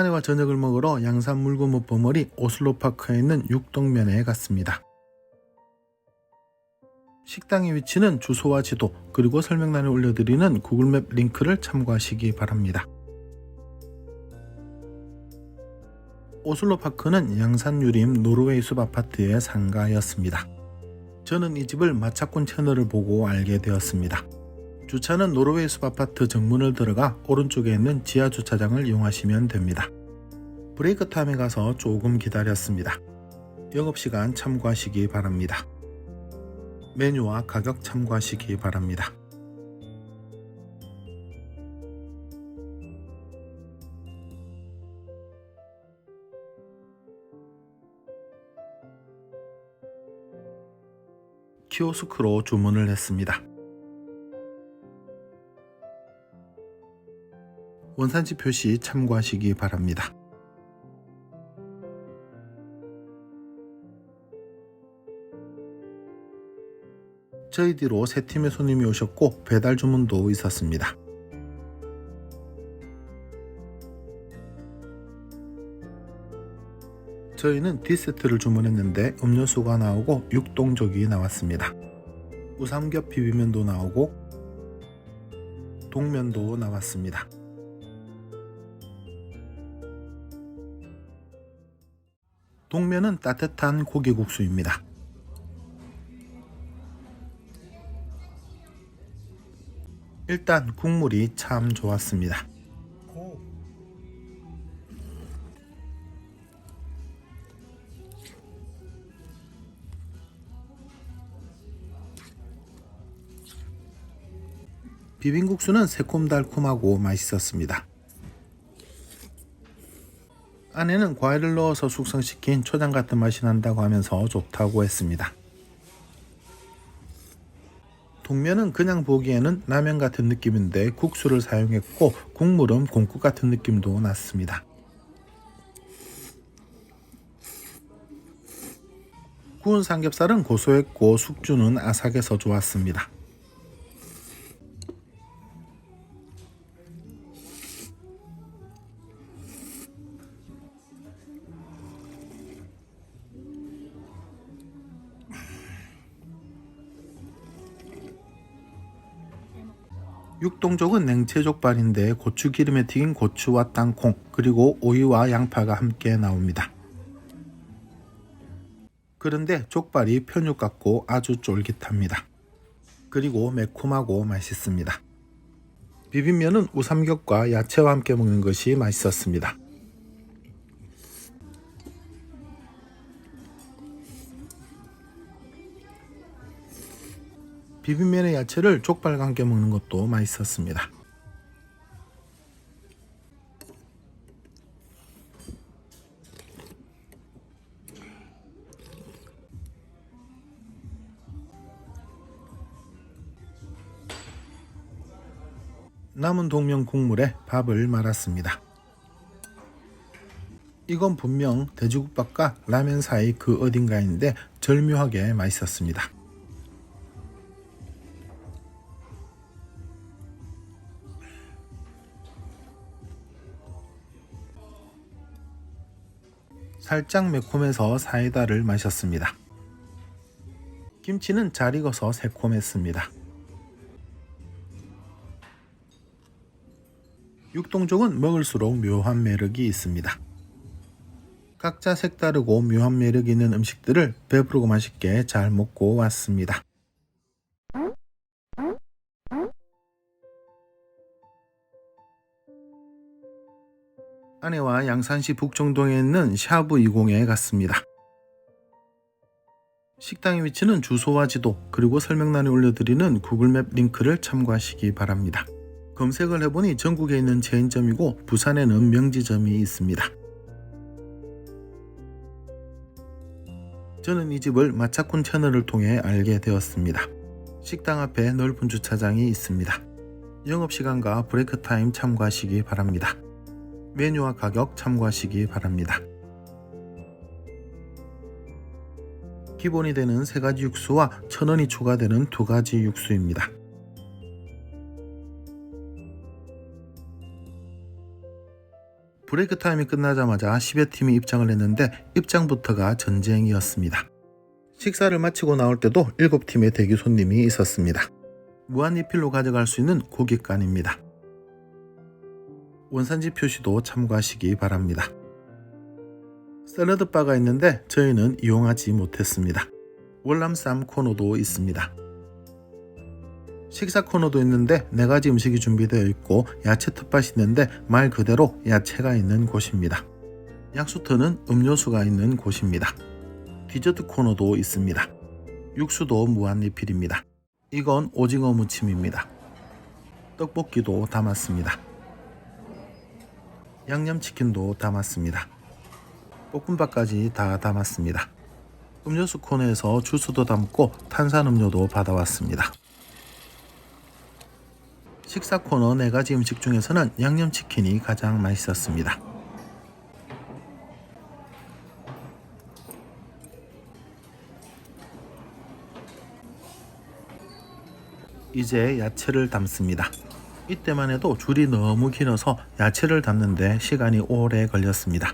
아내와 저녁을 먹으러 양산 물고무 버머리 오슬로파크에 있는 육동면에 갔습니다. 식당의 위치는 주소와 지도 그리고 설명란에 올려드리는 구글맵 링크를 참고하시기 바랍니다. 오슬로파크는 양산 유림 노르웨이 숲 아파트의 상가였습니다. 저는 이 집을 마차꾼 채널을 보고 알게 되었습니다. 주차는 노르웨이 숲 아파트 정문을 들어가 오른쪽에 있는 지하 주차장을 이용하시면 됩니다. 브레이크 타임에 가서 조금 기다렸습니다. 영업시간 참고하시기 바랍니다. 메뉴와 가격 참고하시기 바랍니다. 키오스크로 주문을 했습니다. 원산지 표시 참고하시기 바랍니다. 저희 뒤로 세 팀의 손님이 오셨고 배달 주문도 있었습니다. 저희는 D세트를 주문했는데 음료수가 나오고 육동족이 나왔습니다. 우삼겹 비빔면도 나오고 동면도 나왔습니다. 동면은 따뜻한 고기국수입니다. 일단 국물이 참 좋았습니다. 비빔국수는 새콤달콤하고 맛있었습니다. 아내는 과일을 넣어서 숙성시킨 초장 같은 맛이 난다고 하면서 좋다고 했습니다. 동면은 그냥 보기에는 라면 같은 느낌인데 국수를 사용했고 국물은 공국 같은 느낌도 났습니다. 구운 삼겹살은 고소했고 숙주는 아삭해서 좋았습니다. 육동족은 냉채족발인데 고추기름에 튀긴 고추와 땅콩 그리고 오이와 양파가 함께 나옵니다. 그런데 족발이 편육 같고 아주 쫄깃합니다. 그리고 매콤하고 맛있습니다. 비빔면은 우삼겹과 야채와 함께 먹는 것이 맛있었습니다. 비빔면의 야채를 족발과 함께 먹는 것도 맛있었습니다. 남은 동면 국물에 밥을 말았습니다. 이건 분명 돼지국밥과 라면 사이 그 어딘가인데 절묘하게 맛있었습니다. 살짝 매콤해서 사이다를 마셨습니다. 김치는 잘 익어서 새콤했습니다. 육동족은 먹을수록 묘한 매력이 있습니다. 각자 색다르고 묘한 매력이 있는 음식들을 배부르고 맛있게 잘 먹고 왔습니다. 아내와 양산시 북정동에 있는 샤브 20에 갔습니다. 식당의 위치는 주소와 지도 그리고 설명란에 올려드리는 구글맵 링크를 참고하시기 바랍니다. 검색을 해보니 전국에 있는 체인점이고 부산에는 명지점이 있습니다. 저는 이 집을 마차꾼 채널을 통해 알게 되었습니다. 식당 앞에 넓은 주차장이 있습니다. 영업시간과 브레이크 타임 참고하시기 바랍니다. 메뉴와 가격 참고하시기 바랍니다. 기본이 되는 3가지 육수와 1,000원이 추가되는 2가지 육수입니다. 브레이크 타임이 끝나자마자 10여 팀이 입장을 했는데 입장부터가 전쟁이었습니다. 식사를 마치고 나올 때도 7팀의 대기 손님이 있었습니다. 무한리필로 가져갈 수 있는 고깃간입니다. 원산지 표시도 참고하시기 바랍니다. 샐러드 바가 있는데 저희는 이용하지 못했습니다. 월남쌈 코너도 있습니다. 식사 코너도 있는데 4가지 음식이 준비되어 있고 야채 텃밭이 있는데 말 그대로 야채가 있는 곳입니다. 약수터는 음료수가 있는 곳입니다. 디저트 코너도 있습니다. 육수도 무한리필입니다. 이건 오징어 무침입니다. 떡볶이도 담았습니다. 양념치킨도 담았습니다. 볶음밥까지 다 담았습니다. 음료수 코너에서 주스도 담고 탄산음료도 받아왔습니다. 식사 코너 4가지 음식 중에서는 양념치킨이 가장 맛있었습니다. 이제 야채를 담습니다. 이때만 해도 줄이 너무 길어서 야채를 담는데 시간이 오래 걸렸습니다.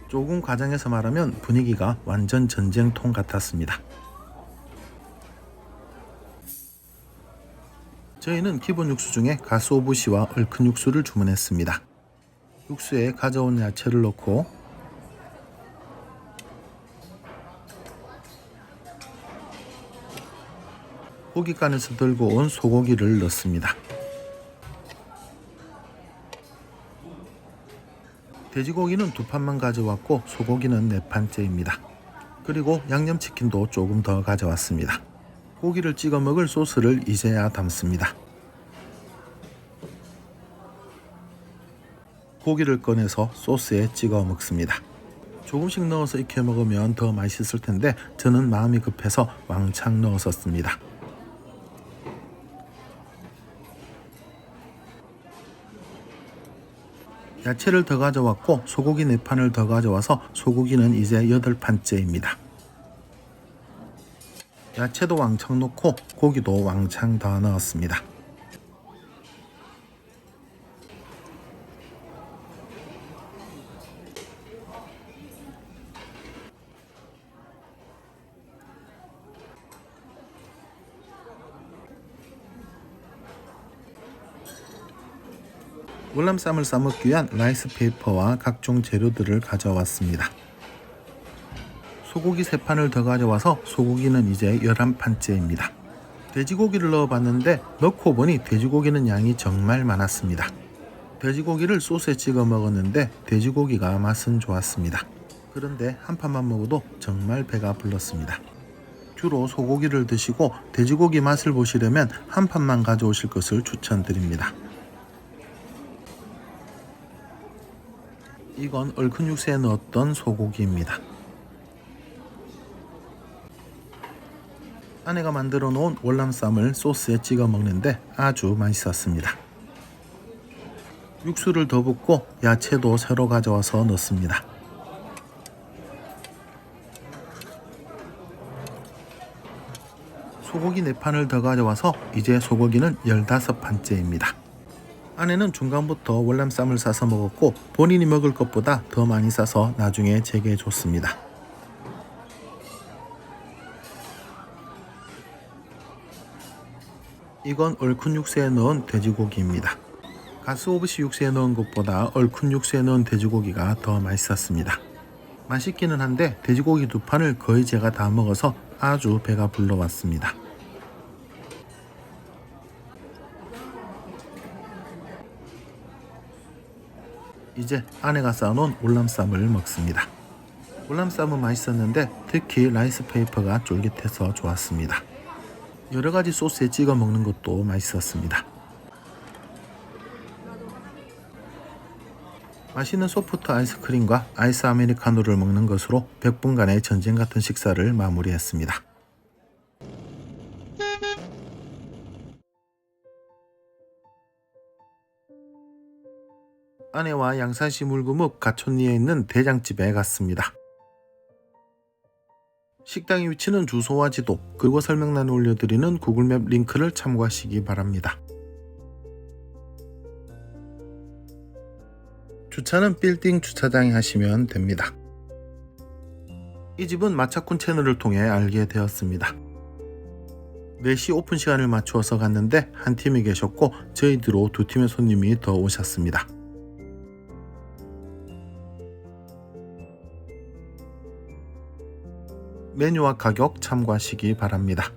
조금 과장해서 말하면 분위기가 완전 전쟁통 같았습니다. 저희는 기본 육수 중에 가스오부시와 얼큰 육수를 주문했습니다. 육수에 가져온 야채를 넣고 고깃간에서 들고 온 소고기를 넣습니다. 돼지고기는 2판만 가져왔고 소고기는 4판째입니다. 그리고 양념치킨도 조금 더 가져왔습니다. 고기를 찍어 먹을 소스를 이제야 담습니다. 고기를 꺼내서 소스에 찍어 먹습니다. 조금씩 넣어서 익혀 먹으면 더 맛있을 텐데 저는 마음이 급해서 왕창 넣었었습니다. 야채를 더 가져왔고 소고기 4판을 더 가져와서 소고기는 이제 8판째입니다. 야채도 왕창 넣고 고기도 왕창 더 넣었습니다. 월남쌈을 싸먹기 위한 라이스 페이퍼와 각종 재료들을 가져왔습니다. 소고기 3판을 더 가져와서 소고기는 이제 11판째입니다. 돼지고기를 넣어봤는데 넣고 보니 돼지고기는 양이 정말 많았습니다. 돼지고기를 소스에 찍어 먹었는데 돼지고기가 맛은 좋았습니다. 그런데 한 판만 먹어도 정말 배가 불렀습니다. 주로 소고기를 드시고 돼지고기 맛을 보시려면 한 판만 가져오실 것을 추천드립니다. 이건 얼큰 육수에 넣었던 소고기입니다. 아내가 만들어 놓은 월남쌈을 소스에 찍어 먹는데 아주 맛있었습니다. 육수를 더 붓고 야채도 새로 가져와서 넣습니다. 소고기 4판을 더 가져와서 이제 소고기는 15판째입니다. 아내는 중간부터 월남쌈을 싸서 먹었고 본인이 먹을 것보다 더 많이 싸서 나중에 제게 줬습니다. 이건 얼큰 육수에 넣은 돼지고기입니다. 가스오브시 육수에 넣은 것보다 얼큰 육수에 넣은 돼지고기가 더 맛있었습니다. 맛있기는 한데 돼지고기 2판을 거의 제가 다 먹어서 아주 배가 불러왔습니다. 이제 아내가 쌓아놓은 월남쌈을 먹습니다. 월남쌈은 맛있었는데 특히 라이스 페이퍼가 쫄깃해서 좋았습니다. 여러가지 소스에 찍어 먹는 것도 맛있었습니다. 맛있는 소프트 아이스크림과 아이스 아메리카노를 먹는 것으로 100분간의 전쟁 같은 식사를 마무리했습니다. 아내와 양산시 물구묵 가촌리에 있는 대장집에 갔습니다. 식당의 위치는 주소와 지도 그리고 설명란에 올려드리는 구글맵 링크를 참고하시기 바랍니다. 주차는 빌딩 주차장에 하시면 됩니다. 이 집은 마차꾼 채널을 통해 알게 되었습니다. 4시 오픈 시간을 맞추어서 갔는데 한 팀이 계셨고 저희 뒤로 2팀의 손님이 더 오셨습니다. 메뉴와 가격 참고하시기 바랍니다.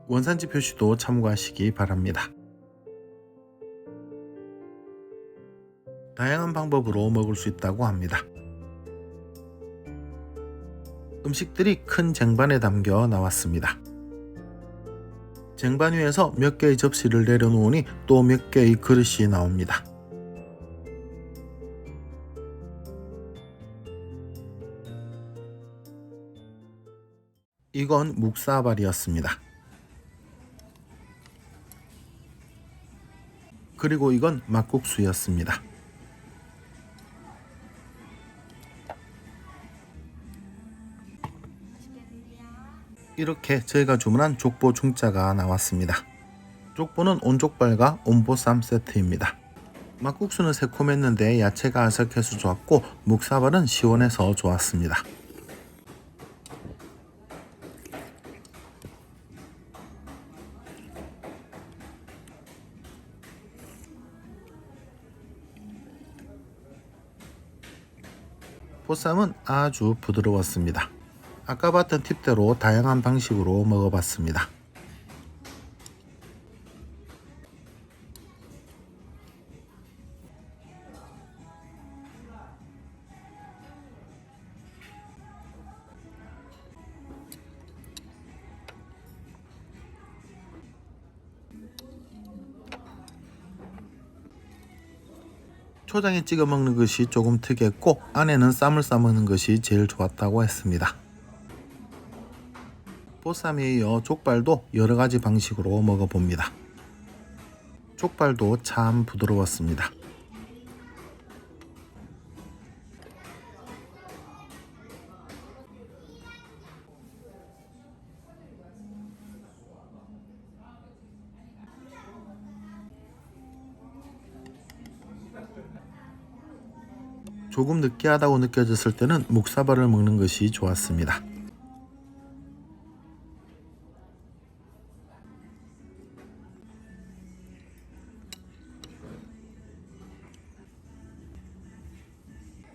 원산지 표시도 참고하시기 바랍니다. 다양한 방법으로 먹을 수 있다고 합니다. 음식들이 큰 쟁반에 담겨 나왔습니다. 쟁반 위에서 몇 개의 접시를 내려놓으니 또 몇 개의 그릇이 나옵니다. 이건 묵사발이었습니다. 그리고 이건 막국수였습니다. 이렇게 저희가 주문한 족보 중짜가 나왔습니다. 족보는 온족발과 온보쌈 세트입니다. 막국수는 새콤했는데 야채가 아삭해서 좋았고 묵사발은 시원해서 좋았습니다. 보쌈은 아주 부드러웠습니다. 아까 봤던 팁대로 다양한 방식으로 먹어봤습니다. 초장에 찍어 먹는 것이 조금 특이했고 안에는 쌈을 싸먹는 것이 제일 좋았다고 했습니다. 보쌈에 이어 족발도 여러가지 방식으로 먹어봅니다. 족발도 참 부드러웠습니다. 조금 느끼하다고 느껴졌을 때는 묵사발을 먹는 것이 좋았습니다.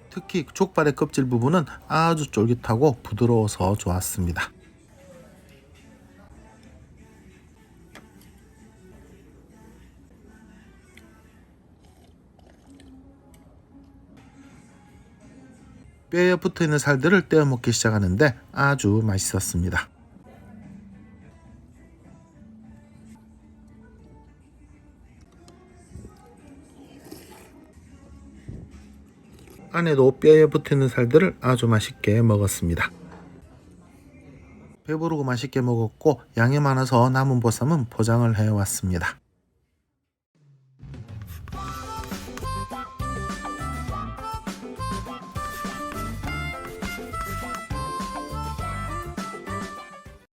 특히 족발의 껍질 부분은 아주 쫄깃하고 부드러워서 좋았습니다. 뼈에 붙어있는 살들을 떼어 먹기 시작하는데 아주 맛있었습니다. 안에도 뼈에 붙어있는 살들을 아주 맛있게 먹었습니다. 배부르고 맛있게 먹었고 양이 많아서 남은 보쌈은 포장을 해왔습니다.